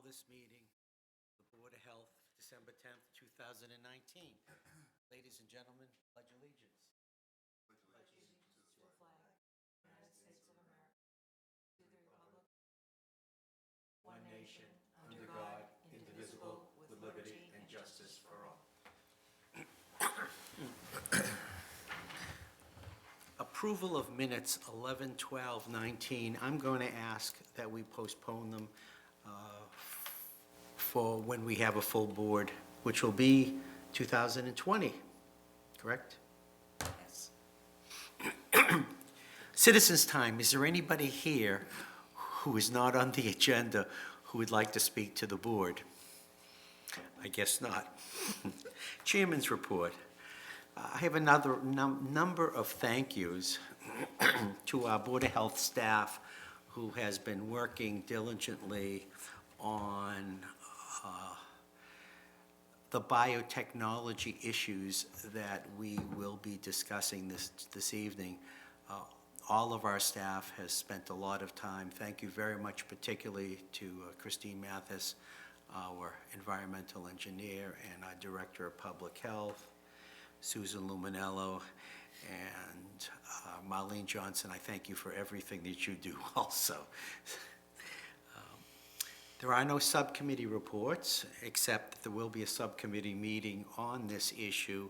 this meeting, the Board of Health, December 10th, 2019. Ladies and gentlemen, pledge allegiance. One nation, under God, indivisible, with liberty and justice for all. Approval of minutes 11/12/19. I'm going to ask that we postpone them for when we have a full board, which will be 2020, correct? Yes. Citizens' time. Is there anybody here who is not on the agenda who would like to speak to the board? I guess not. Chairman's report. I have another number of thank yous to our Board of Health staff who has been working diligently on the biotechnology issues that we will be discussing this evening. All of our staff has spent a lot of time. Thank you very much, particularly to Christine Mathis, our environmental engineer, and our Director of Public Health, Susan Luminello, and Marlene Johnson. I thank you for everything that you do also. There are no subcommittee reports, except that there will be a subcommittee meeting on this issue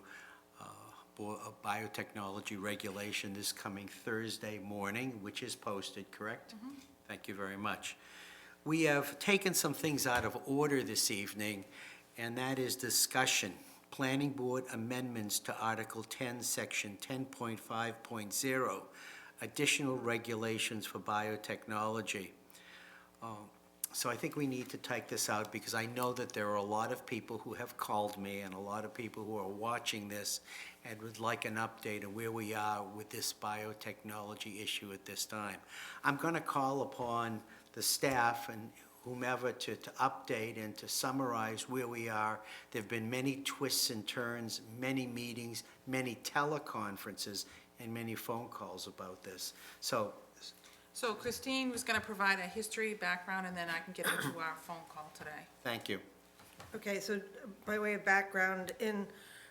of biotechnology regulation this coming Thursday morning, which is posted, correct? Mm-hmm. Thank you very much. We have taken some things out of order this evening, and that is discussion. Planning Board amendments to Article 10, Section 10.5.0, additional regulations for biotechnology. So I think we need to take this out because I know that there are a lot of people who have called me and a lot of people who are watching this and would like an update of where we are with this biotechnology issue at this time. I'm going to call upon the staff and whomever to update and to summarize where we are. There have been many twists and turns, many meetings, many teleconferences, and many phone calls about this. So Christine was going to provide a history, background, and then I can get into our phone call today. Thank you. Okay, so by way of background, in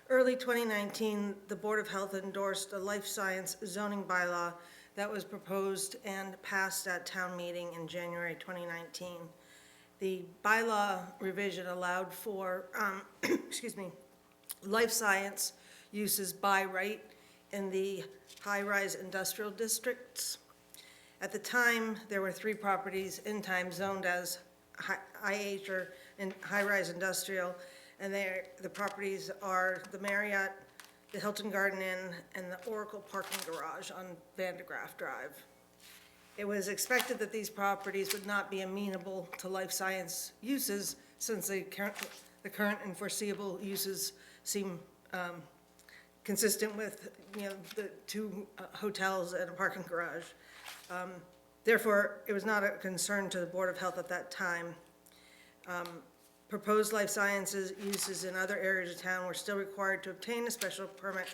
early 2019, the Board of Health endorsed a life science zoning bylaw that was proposed and passed at town meeting in January 2019. The bylaw revision allowed for, life science uses by right in the high-rise industrial districts. At the time, there were 3 properties in time zoned as IH or in high-rise industrial, and the properties are the Marriott, the Hilton Garden Inn, and the Oracle Parking Garage on Vandegraff Drive. It was expected that these properties would not be amenable to life science uses since the current and foreseeable uses seem consistent with, the 2 hotels and a parking garage. Therefore, it was not a concern to the Board of Health at that time. Proposed life sciences uses in other areas of town were still required to obtain a special permit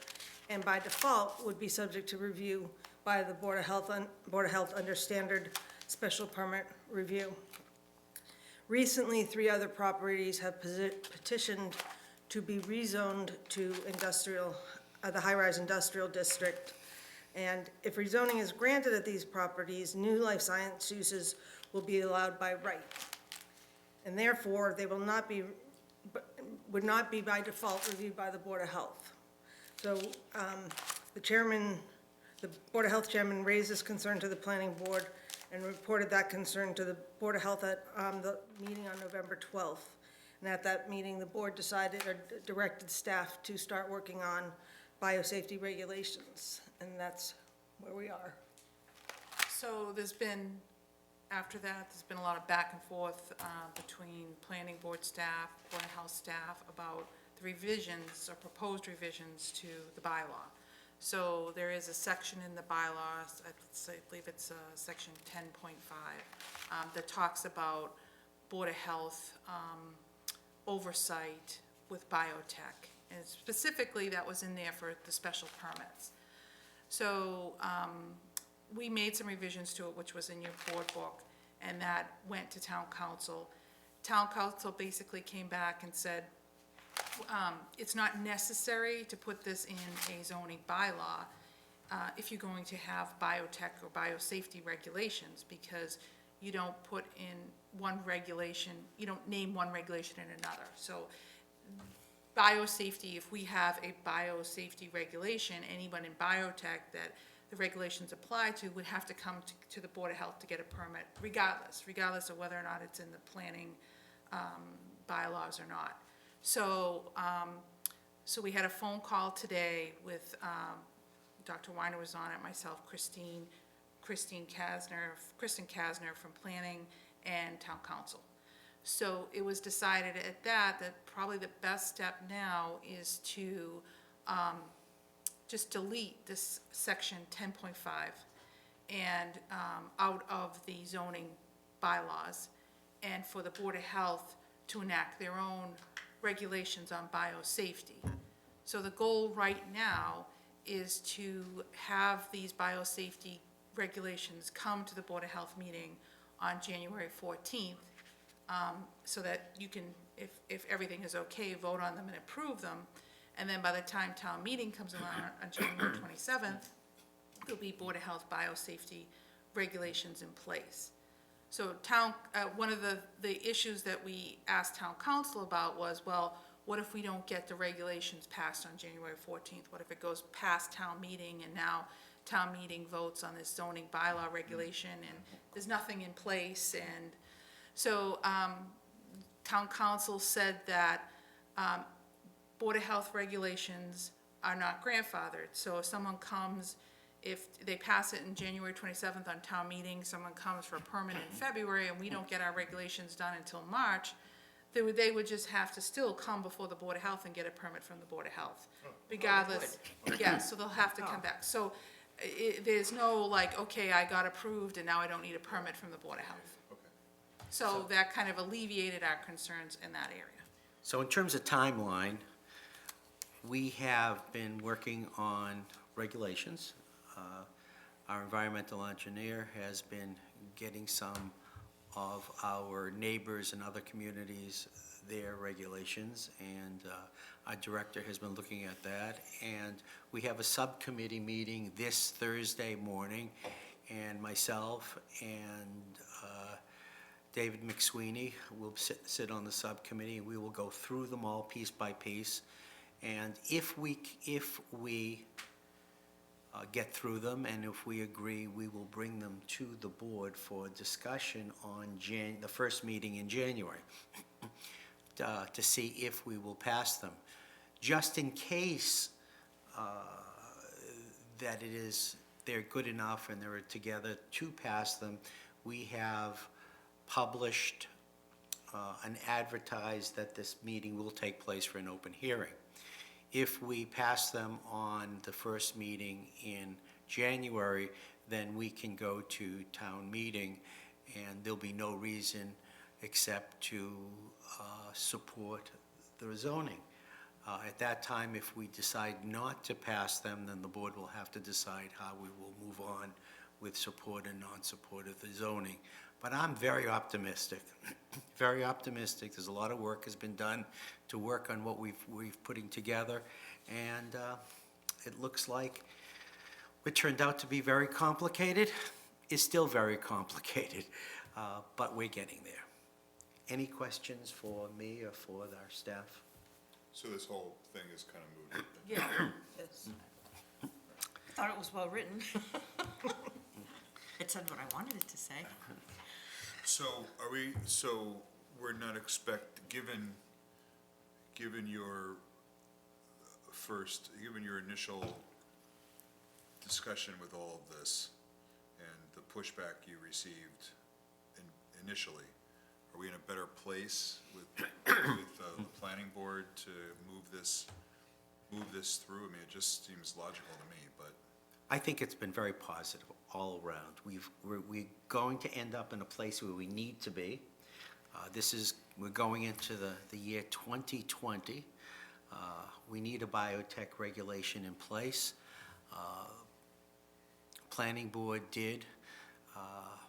and by default would be subject to review by the Board of Health under standard special permit review. Recently, 3 other properties have petitioned to be rezoned to industrial, the high-rise industrial district. And if rezoning is granted at these properties, new life science uses will be allowed by right. And therefore, they would not be by default reviewed by the Board of Health. So the Board of Health chairman raised this concern to the Planning Board and reported that concern to the Board of Health at the meeting on November 12th. And at that meeting, the board decided or directed staff to start working on biosafety regulations, and that's where we are. So after that, there's been a lot of back and forth between Planning Board staff, Board of Health staff about the revisions or proposed revisions to the bylaw. So there is a section in the bylaws, I believe it's section 10.5, that talks about Board of Health oversight with biotech. And specifically, that was in there for the special permits. So we made some revisions to it, which was in your board book, and that went to town council. town council basically came back and said, it's not necessary to put this in a zoning bylaw if you're going to have biotech or biosafety regulations, because you don't put in one regulation, you don't name one regulation in another. So biosafety, if we have a biosafety regulation, anyone in biotech that the regulations apply to would have to come to the Board of Health to get a permit, regardless of whether or not it's in the planning bylaws or not. So, so we had a phone call today with, Dr. Weiner was on it, myself, Kristen Kasner from Planning and Town Council. So it was decided at that probably the best step now is to just delete this section 10.5 and out of the zoning bylaws, and for the Board of Health to enact their own regulations on biosafety. So the goal right now is to have these biosafety regulations come to the Board of Health meeting on January 14th, so that you can, if everything is okay, vote on them and approve them. And then by the time town meeting comes along on January 27th, there'll be Board of Health biosafety regulations in place. So one of the issues that we asked town council about was, well, what if we don't get the regulations passed on January 14th? What if it goes past town meeting and now town meeting votes on this zoning bylaw regulation and there's nothing in place? And so town council said that Board of Health regulations are not grandfathered. So if someone comes, if they pass it in January 27th on town meeting, someone comes for a permit in February and we don't get our regulations done until March, they would just have to still come before the Board of Health and get a permit from the Board of Health, regardless. Yeah, so they'll have to come back. So there's no like, okay, I got approved and now I don't need a permit from the Board of Health. So that kind of alleviated our concerns in that area. So in terms of timeline, we have been working on regulations. Our environmental engineer has been getting some of our neighbors and other communities their regulations, and our director has been looking at that. And we have a subcommittee meeting this Thursday morning, and myself and David McSweeney will sit on the subcommittee. We will go through them all piece by piece, and if we get through them, and if we agree, we will bring them to the board for discussion on the first meeting in January to see if we will pass them. Just in case that they're good enough and they're together to pass them, we have published and advertised that this meeting will take place for an open hearing. If we pass them on the first meeting in January, then we can go to town meeting, and there'll be no reason except to support the zoning. At that time, if we decide not to pass them, then the board will have to decide how we will move on with support and non-support of the zoning. But I'm very optimistic, very optimistic. There's a lot of work has been done to work on what we've putting together, and it looks like what turned out to be very complicated is still very complicated, but we're getting there. Any questions for me or for our staff? So this whole thing is kind of moot. Yeah. Yes. I thought it was well written. It said what I wanted it to say. So we're not given your initial discussion with all of this and the pushback you received initially, are we in a better place with the planning board to move this through? I mean, it just seems logical to me, but. I think it's been very positive all around. We're going to end up in a place where we need to be. We're going into the year 2020. We need a biotech regulation in place. Planning board did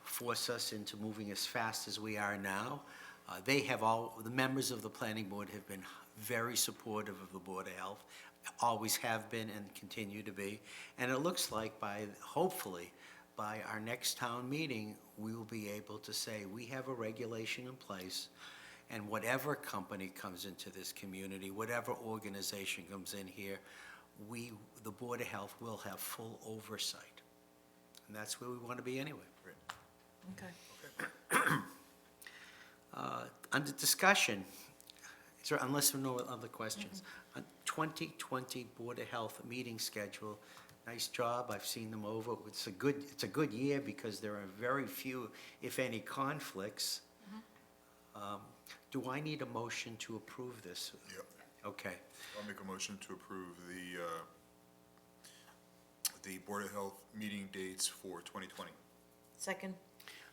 force us into moving as fast as we are now. The members of the planning board have been very supportive of the Board of Health, always have been and continue to be. And it looks like hopefully, by our next town meeting, we will be able to say, we have a regulation in place, and whatever company comes into this community, whatever organization comes in here, the Board of Health will have full oversight. And that's where we want to be anyway. Okay. Under discussion, unless there are no other questions, 2020 Board of Health meeting schedule, nice job, I've seen them over. It's a good year because there are very few, if any, conflicts. Do I need a motion to approve this? Yep. Okay. I'll make a motion to approve the Board of Health meeting dates for 2020. Second?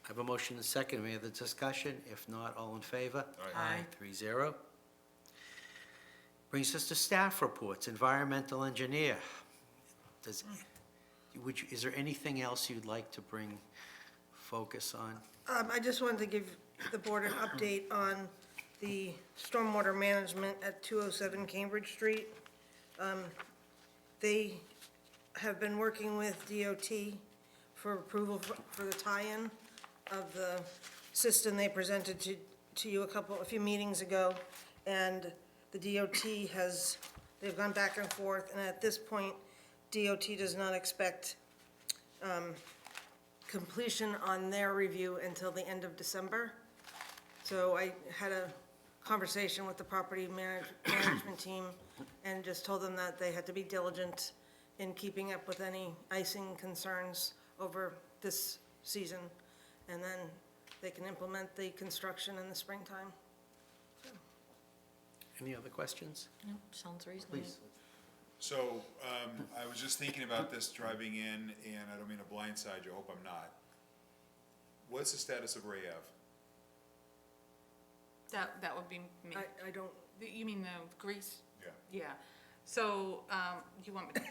I have a motion and a second. Any other discussion? If not, all in favor? Aye. 3-0. Brings us to staff reports. Environmental engineer. Is there anything else you'd like to bring focus on? I just wanted to give the board an update on the stormwater management at 207 Cambridge Street. They have been working with DOT for approval for the tie-in of the system they presented to you a few meetings ago. And the DOT they've gone back and forth, and at this point, DOT does not expect completion on their review until the end of December. So I had a conversation with the property management team and just told them that they had to be diligent in keeping up with any icing concerns over this season. And then they can implement the construction in the springtime. Any other questions? No, sounds reasonable. Please. So, I was just thinking about this driving in, and I don't mean to blindside you, I hope I'm not. What's the status of Ray Ave? That would be me. I don't, You mean the grease? Yeah. Yeah. So, you want me to,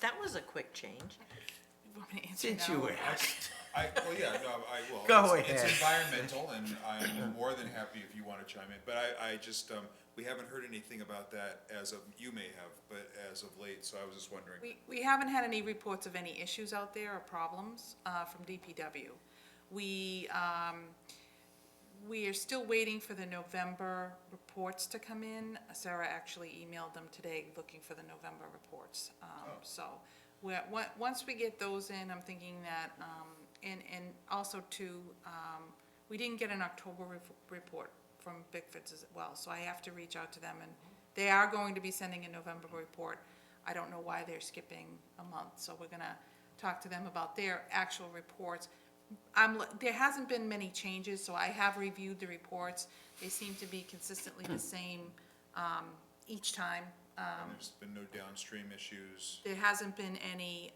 That was a quick change. you want me to answer Since now? you asked. Well, yeah, no, I will. Go It's ahead. environmental, and I'm more than happy if you want to chime in, but I just, we haven't heard anything about that as of, you may have, but as of late, so I was just wondering. We haven't had any reports of any issues out there or problems from DPW. We are still waiting for the November reports to come in. Sarah actually emailed them today looking for the November reports. So once we get those in, I'm thinking that, and also too, we didn't get an October report from Bickford's as well, so I have to reach out to them, and they are going to be sending a November report. I don't know why they're skipping a month, so we're gonna talk to them about their actual reports. There hasn't been many changes, so I have reviewed the reports. They seem to be consistently the same each time. There's been no downstream issues. There hasn't been any,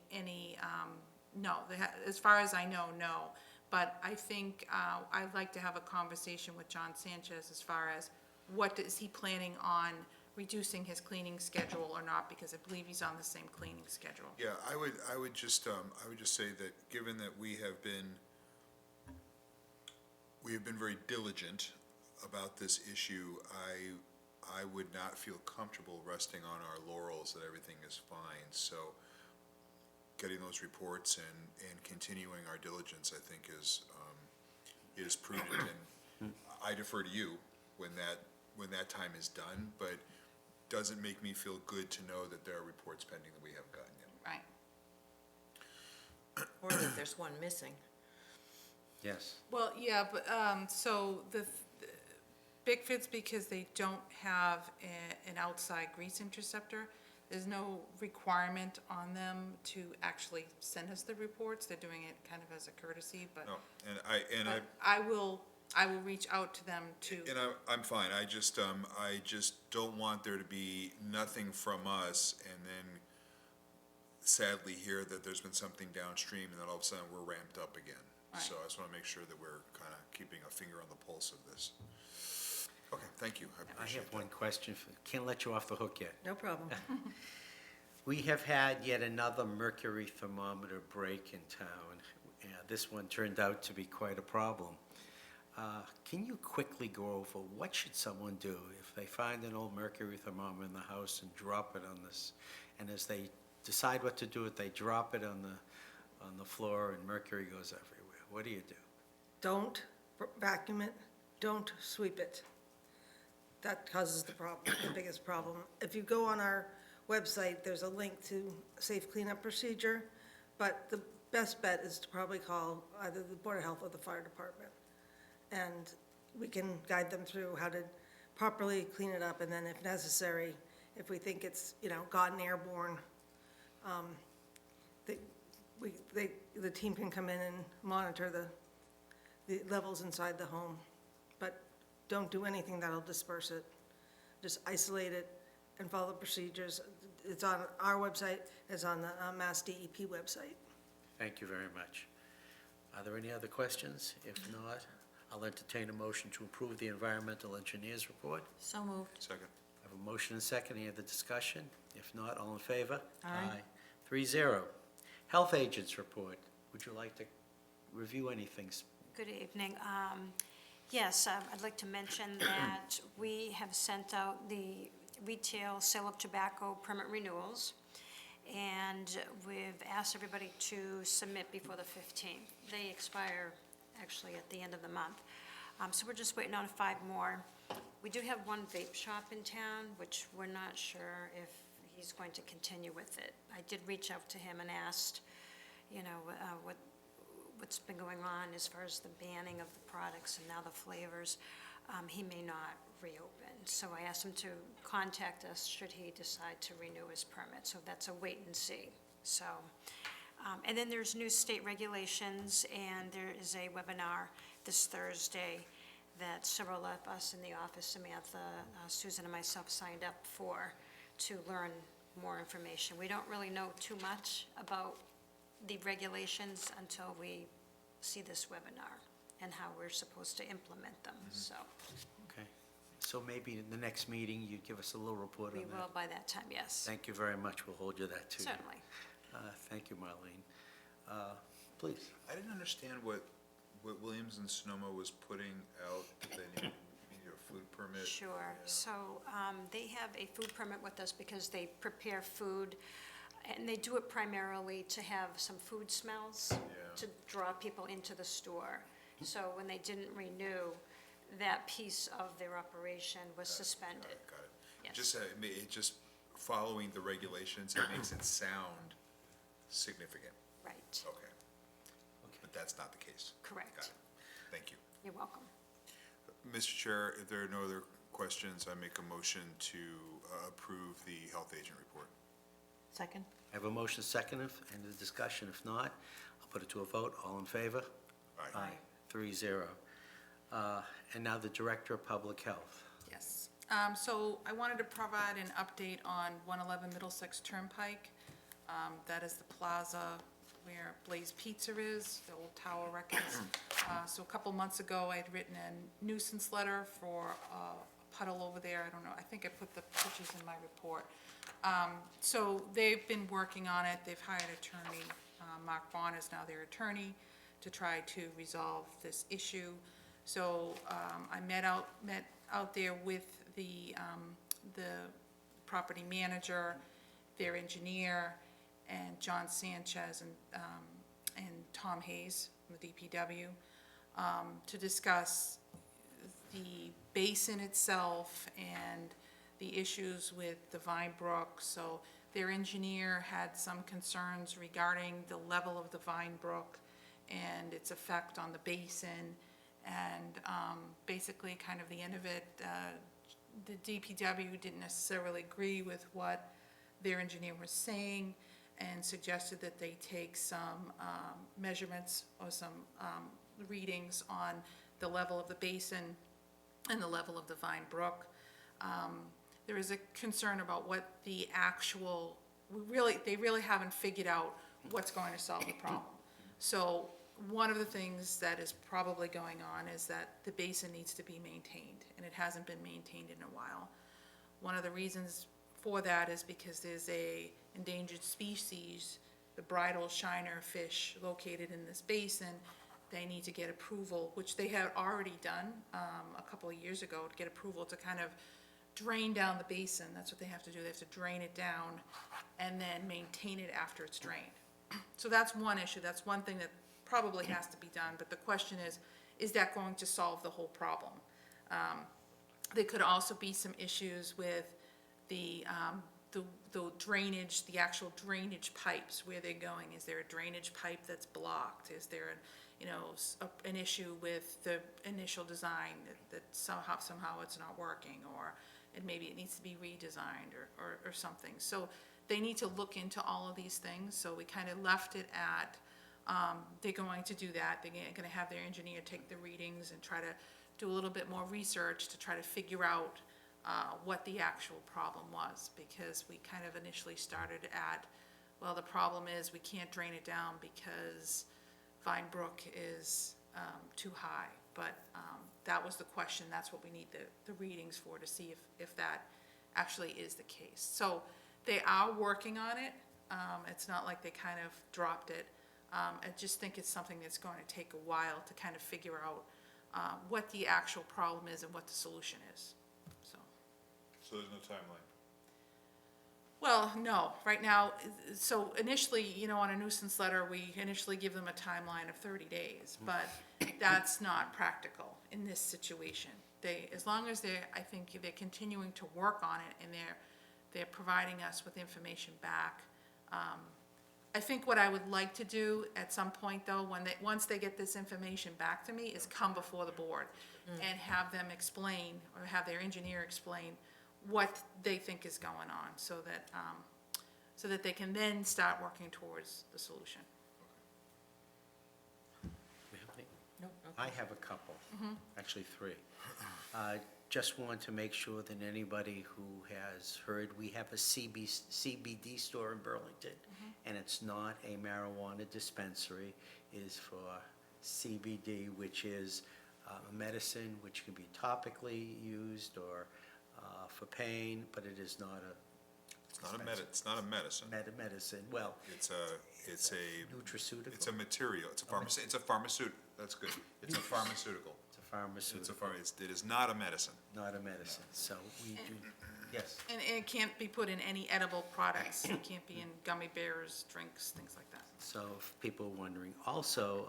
no, as far as I know, no. But I think I'd like to have a conversation with John Sanchez as far as what is he planning on reducing his cleaning schedule or not, because I believe he's on the same cleaning schedule. Yeah, I would just say that given that we have been very diligent about this issue, I would not feel comfortable resting on our laurels that everything is fine. So getting those reports and continuing our diligence, I think, is prudent. And I defer to you when that time is done, but doesn't make me feel good to know that there are reports pending that we haven't gotten yet. Right. Or that there's one missing. Yes. Well, yeah, but, so the Bickford's, because they don't have an outside grease interceptor, there's no requirement on them to actually send us the reports. They're doing it kind of as a courtesy, but. No, and I will reach out to them to. And I'm fine, I just don't want there to be nothing from us and then sadly hear that there's been something downstream and then all of a sudden we're ramped up again. Right. So I just wanna make sure that we're kinda keeping a finger on the pulse of this. Okay, thank you, I I appreciate have that. one question. Can't let you off the hook yet. No problem. We have had yet another mercury thermometer break in town. This one turned out to be quite a problem. Can you quickly go over what should someone do if they find an old mercury thermometer in the house and drop it on this, and as they decide what to do with it, they drop it on the floor and mercury goes everywhere? What do you do? Don't vacuum it, don't sweep it. That causes the problem, the biggest problem. If you go on our website, there's a link to safe cleanup procedure, but the best bet is to probably call either the Board of Health or the fire department. And we can guide them through how to properly clean it up, and then if necessary, if we think it's, gotten airborne, the team can come in and monitor the levels inside the home. But don't do anything that'll disperse it. Just isolate it and follow the procedures. It's on our website, it's on the Mass DEP website. Thank you very much. Are there any other questions? If not, I'll entertain a motion to approve the environmental engineer's report. So moved. Second. I have a motion and a second. Any other discussion? If not, all in favor? Aye. 3-0. Health agents report. Would you like to review anything? Good evening. Yes, I'd like to mention that we have sent out the retail sale of tobacco permit renewals, and we've asked everybody to submit before the 15th. They expire actually at the end of the month. So we're just waiting on 5 more. We do have one vape shop in town, which we're not sure if he's going to continue with it. I did reach out to him and asked, what's been going on as far as the banning of the products and now the flavors. He may not reopen. So I asked him to contact us should he decide to renew his permit. So that's a wait and see. So, and then there's new state regulations, and there is a webinar this Thursday that several of us in the office, Samantha, Susan, and myself signed up for to learn more information. We don't really know too much about the regulations until we see this webinar and how we're supposed to implement them, so. Okay. So maybe in the next meeting, you'd give us a little report on We that? will by that time, yes, Thank you very much. We'll hold you that too. certainly. Thank you, Marlene. Please. I didn't understand what Williams and Sonoma was putting out, that they needed a food permit. Sure, Yeah. so they have a food permit with us because they prepare food, and they do it primarily to have some food smells, to draw people into the store. So when they didn't renew, that piece of their operation was suspended. Got it. Yes. Just following the regulations, it makes it sound significant. Right, Okay. But that's not the case. correct. Got it. Thank you. You're welcome. Mr. Chair, if there are no other questions, I make a motion to approve the health agent report. Second? I have a motion second. End of the discussion. If not, I'll put it to a vote. All in favor? Aye. 3-0. And now the Director of Public Health. Yes. So I wanted to provide an update on 111 Middlesex Turnpike. That is the plaza where Blaze Pizza is, the old Tower Records. So a couple months ago, I'd written a nuisance letter for a puddle over there. I don't know, I think I put the pictures in my report. So they've been working on it. They've hired attorney, Mark Vaughn is now their attorney, to try to resolve this issue. So I met out there with the property manager, their engineer, and John Sanchez and Tom Hayes from the DPW to discuss the basin itself and the issues with the Vine Brook. So their engineer had some concerns regarding the level of the Vine Brook and its effect on the basin. And basically, kind of the end of it, the DPW didn't necessarily agree with what their engineer was saying and suggested that they take some measurements or some readings on the level of the basin and the level of the Vine Brook. There is a concern about what the actual, they really haven't figured out what's going to solve the problem. So one of the things that is probably going on is that the basin needs to be maintained, and it hasn't been maintained in a while. One of the reasons for that is because there's a endangered species, the bridal shiner fish, located in this basin they need to get approval, which they had already done, a couple of years ago, to get approval to kind of drain down the basin. That's what they have to do. They have to drain it down and then maintain it after it's drained. So that's one issue. That's one thing that probably has to be done. But the question is that going to solve the whole problem? There could also be some issues with the drainage, the actual drainage pipes, where they're going. Is there a drainage pipe that's blocked? Is there an issue with the initial design that somehow it's not working, or maybe it needs to be redesigned or something. So they need to look into all of these things. So we kind of left it at, they're going to do that. They're going to have their engineer take the readings and try to do a little bit more research to try to figure out what the actual problem was, because we kind of initially started at, well, the problem is we can't drain it down because Vine Brook is too high. But that was the question. That's what we need the readings for, to see if that actually is the case. So they are working on it. It's not like they kind of dropped it. I just think it's something that's going to take a while to kind of figure out what the actual problem is and what the solution is. So there's no timeline? Well, no, right now, so initially, on a nuisance letter, we initially give them a timeline of 30 days, but that's not practical in this situation. As long as I think they're continuing to work on it and they're providing us with information back. I think what I would like to do at some point, though, once they get this information back to me, is come before the board and have them explain, or have their engineer explain what they think is going on, so that they can then start working towards the solution. Nope, I have a couple, actually three. Just want to make sure that anybody who has heard, we have a CBD store in Burlington, and it's not a marijuana dispensary. It is for CBD, which is a medicine which can be topically used or for pain, but it is not a It's not a medicine. medicine. Well, It's a nutraceutical. It's a material. It's a pharmaceutical. That's good. It's a pharmaceutical. It's a pharmaceutical, It is not a medicine. not a medicine. So we do, yes. And it can't be put in any edible products. It can't be in gummy bears, drinks, things like that. So if people are wondering, also,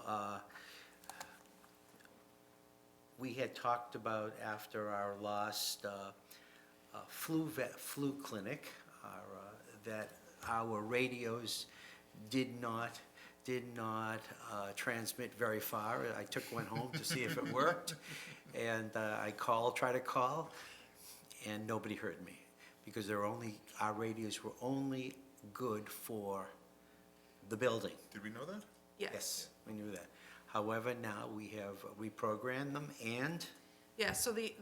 we had talked about after our last flu clinic, that our radios did not transmit very far. I took one home to see if it worked, and I tried to call, and nobody heard me, because our radios were only good for the building. Did we know that? Yes. We knew that. However, now we have reprogrammed them, and Yeah, so the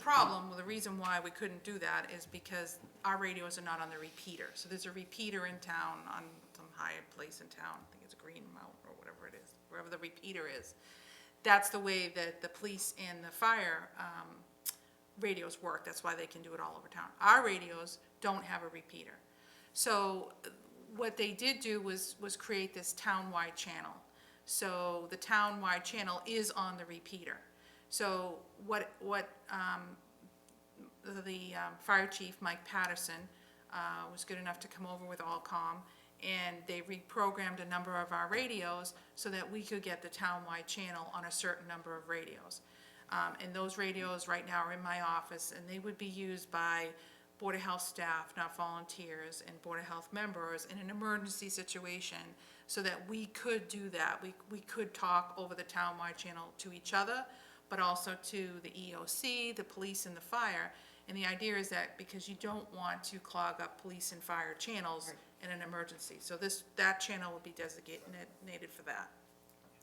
problem, the reason why we couldn't do that is because our radios are not on the repeater. So there's a repeater in town, on some high place in town, I think it's Green Mountain or whatever it is, wherever the repeater is. That's the way that the police and the fire radios work. That's why they can do it all over town. Our radios don't have a repeater. So what they did do was create this town-wide channel. So the town-wide channel is on the repeater. So what the fire chief, Mike Patterson, was good enough to come over with Allcom, and they reprogrammed a number of our radios so that we could get the town-wide channel on a certain number of radios. And those radios right now are in my office, and they would be used by Board of Health staff, not volunteers, and Board of Health members in an emergency situation, so that we could do that. We could talk over the town-wide channel to each other, but also to the EOC, the police, and the fire. And the idea is that because you don't want to clog up police and fire channels in an emergency. So that channel will be designated for that.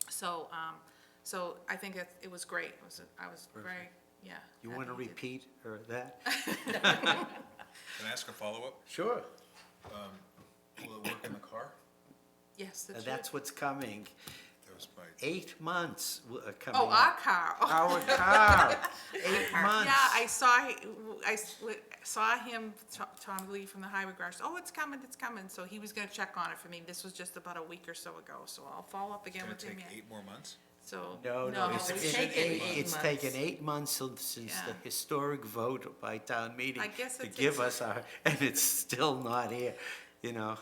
So, so I think it was great. I was very, yeah. you want to happy we did. repeat that? Can I ask a follow-up? Sure. Will it work in the car? Yes, That's what's coming. That was my, 8 months coming. Oh, our car. Oh. Our car, 8 months. Yeah, I saw, saw him, Tom Lee from the highway garage, oh, it's coming, so he was gonna check on it for me, this was just about a week or so ago, so I'll follow up again It's with gonna him take yet. 8 more months? So, No, no, it's it's taken 8 it's months. taken 8 months since the Yeah. historic vote by town meeting I guess to it give takes- us our, and it's still not here, you know?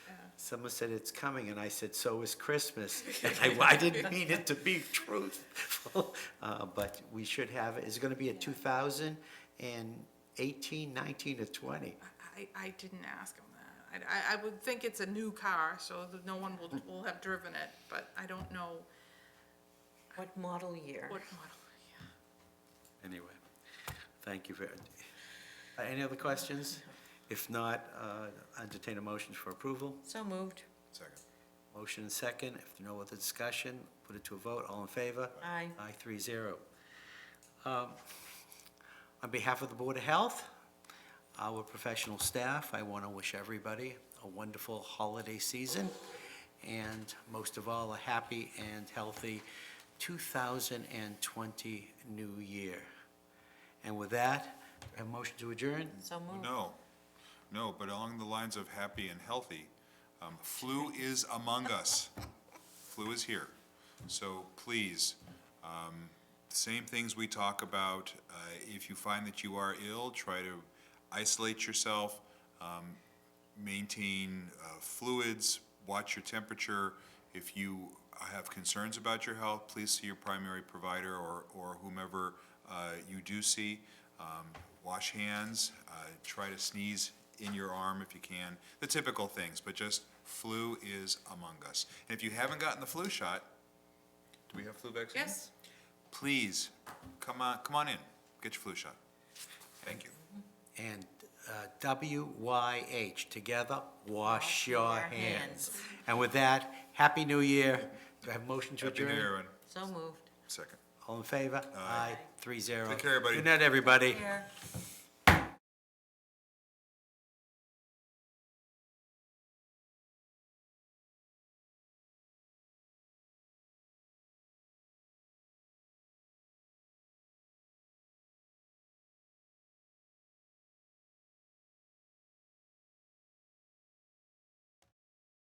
Yeah. Someone said it's coming, and I said, so is Christmas. And I didn't mean it to be truthful, but we should have it. Is it gonna be a 2018, 19, or 20? I didn't ask him that. I would think it's a new car, so that no one will have driven it, but I don't know What model year? what model. Anyway, thank you very, any other questions? If not, entertain a motion for approval. So moved. Second. Motion and second. If no other discussion, put it to a vote. All in favor? Aye. Aye, 3-0. On behalf of the Board of Health, our professional staff, I want to wish everybody a wonderful holiday season, and most of all, a happy and healthy 2020 new year. And with that, a motion to adjourn? So moved. No, but along the lines of happy and healthy, flu is among us. Flu is here. So please, same things we talk about. If you find that you are ill, try to isolate yourself, maintain fluids, watch your temperature. If you have concerns about your health, please see your primary provider or whomever you do see. Wash hands, try to sneeze in your arm if you can, the typical things, but just flu is among us. And if you haven't gotten the flu shot, do we have flu vaccine? Yes, Please, come on in, get your flu shot. Thank you. And WYH, together, wash your hands. And with that, Happy New Year. Do I have a motion to Happy New adjourn? Year, everyone. So moved. Second. All in favor? Aye. 3-0. Take care, everybody. Good night, everybody. Here.